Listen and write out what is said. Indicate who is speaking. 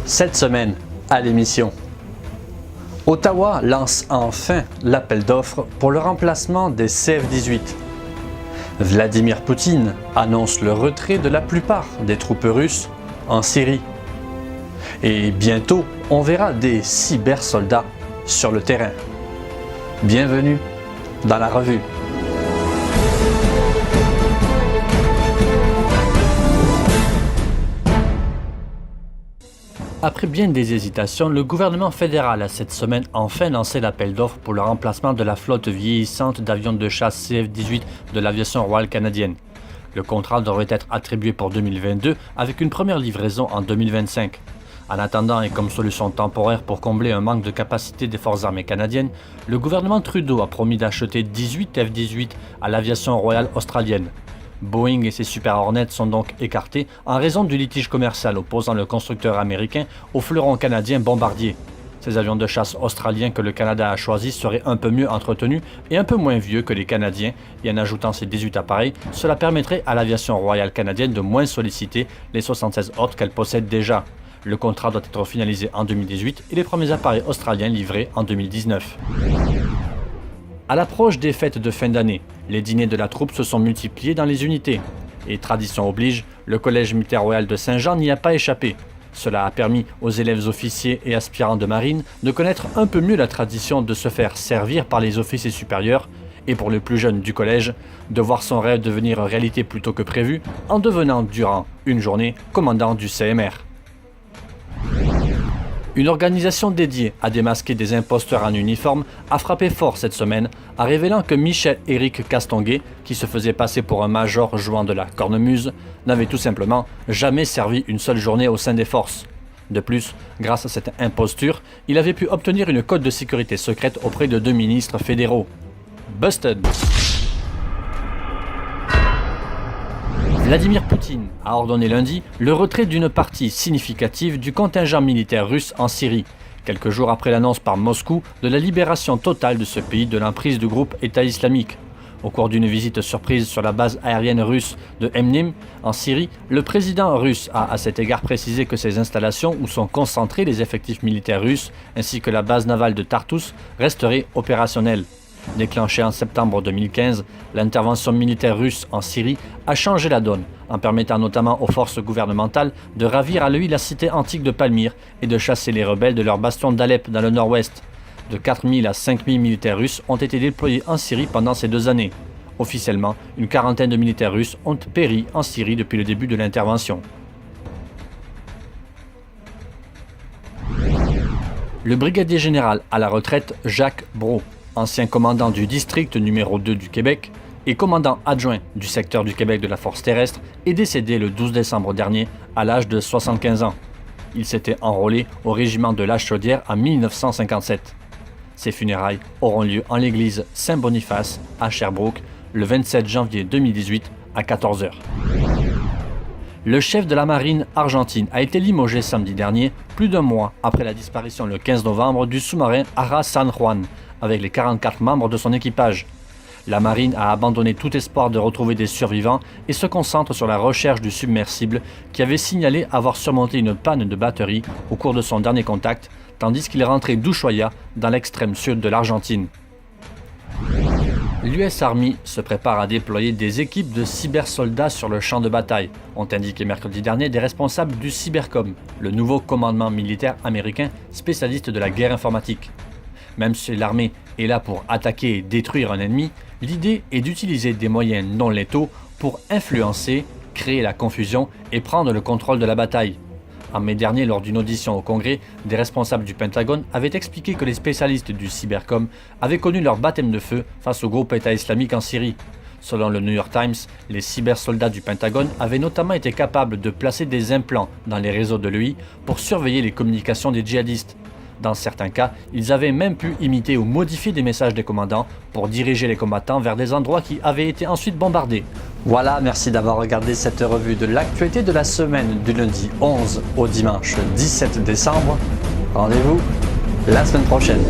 Speaker 1: Cette semaine, à l'émission, Ottawa lance enfin l'appel d'offres pour le remplacement des CF-18. Vladimir Poutine annonce le retrait de la plupart des troupes russes en Syrie. Et bientôt, on verra des cybersoldats sur le terrain. Bienvenue dans la revue. Après bien des hésitations, le gouvernement fédéral a cette semaine enfin lancé l'appel d'offres pour le remplacement de la flotte vieillissante d'avions de chasse CF-18 de l'aviation royale canadienne. Le contrat devrait être attribué pour 2022 avec une première livraison en 2025. En attendant et comme solution temporaire pour combler un manque de capacité des forces armées canadiennes, le gouvernement Trudeau a promis d'acheter 18 F-18 à l'aviation royale australienne. Boeing et ses Super Hornets sont donc écartés en raison du litige commercial opposant le constructeur américain au fleuron canadien Bombardier. Ces avions de chasse australiens que le Canada a choisis seraient un peu mieux entretenus et un peu moins vieux que les Canadiens, et en ajoutant ces 18 appareils, cela permettrait à l'aviation royale canadienne de moins solliciter les 76 autres qu'elle possède déjà. Le contrat doit être finalisé en 2018 et les premiers appareils australiens livrés en 2019. À l'approche des fêtes de fin d'année, les dîners de la troupe se sont multipliés dans les unités. Et tradition oblige, le Collège militaire royal de Saint-Jean n'y a pas échappé. Cela a permis aux élèves officiers et aspirants de marine de connaître un peu mieux la tradition de se faire servir par les officiers supérieurs, et pour les plus jeunes du collège, de voir son rêve devenir réalité plus tôt que prévu en devenant durant une journée commandant du CMR. Une organisation dédiée à démasquer des imposteurs en uniforme a frappé fort cette semaine en révélant que Michel-Éric Castonguay, qui se faisait passer pour un major jouant de la cornemuse, n'avait tout simplement jamais servi une seule journée au sein des forces. De plus, grâce à cette imposture, il avait pu obtenir une cote de sécurité secrète auprès de 2 ministres fédéraux. Busted! Vladimir Poutine a ordonné lundi le retrait d'une partie significative du contingent militaire russe en Syrie, quelques jours après l'annonce par Moscou de la libération totale de ce pays de l'emprise du groupe État islamique. Au cours d'une visite surprise sur la base aérienne russe de Emnim, en Syrie, le président russe a à cet égard précisé que ces installations où sont concentrés les effectifs militaires russes ainsi que la base navale de Tartus resteraient opérationnelles. Déclenchée en septembre 2015, l'intervention militaire russe en Syrie a changé la donne, en permettant notamment aux forces gouvernementales de ravir à l'œil la cité antique de Palmyre et de chasser les rebelles de leur bastion d'Alep dans le nord-ouest. De 4 000 à 5 000 militaires russes ont été déployés en Syrie pendant ces 2 années. Officiellement, une quarantaine de militaires russes ont péri en Syrie depuis le début de l'intervention. Le brigadier général à la retraite Jacques Brault, ancien commandant du district numéro 2 du Québec et commandant adjoint du secteur du Québec de la force terrestre, est décédé le 12 décembre dernier à l'âge de 75 ans. Il s'était enrôlé au régiment de la Chaudière en 1957. Ses funérailles auront lieu en l'église Saint-Boniface à Sherbrooke le 27 janvier 2018 à 14h. Le chef de la marine argentine a été limogé samedi dernier, plus d'un mois après la disparition le 15 novembre du sous-marin Ara San Juan, avec les 44 membres de son équipage. La marine a abandonné tout espoir de retrouver des survivants et se concentre sur la recherche du submersible qui avait signalé avoir surmonté une panne de batterie au cours de son dernier contact, tandis qu'il rentrait d'Ushuaia dans l'extrême sud de l'Argentine. L'US Army se prépare à déployer des équipes de cybersoldats sur le champ de bataille, ont indiqué mercredi dernier des responsables du Cybercom, le nouveau commandement militaire américain spécialiste de la guerre informatique. Même si l'armée est là pour attaquer et détruire un ennemi, l'idée est d'utiliser des moyens non létaux pour influencer, créer la confusion et prendre le contrôle de la bataille. En mai dernier, lors d'une audition au Congrès, des responsables du Pentagone avaient expliqué que les spécialistes du Cybercom avaient connu leur baptême de feu face au groupe État islamique en Syrie. Selon le New York Times, les cybersoldats du Pentagone avaient notamment été capables de placer des implants dans les réseaux de l'EI pour surveiller les communications des djihadistes. Dans certains cas, ils avaient même pu imiter ou modifier des messages des commandants pour diriger les combattants vers des endroits qui avaient été ensuite bombardés. Voilà, merci d'avoir regardé cette revue de l'actualité de la semaine du lundi 11 au dimanche 17 décembre. Rendez-vous la semaine prochaine.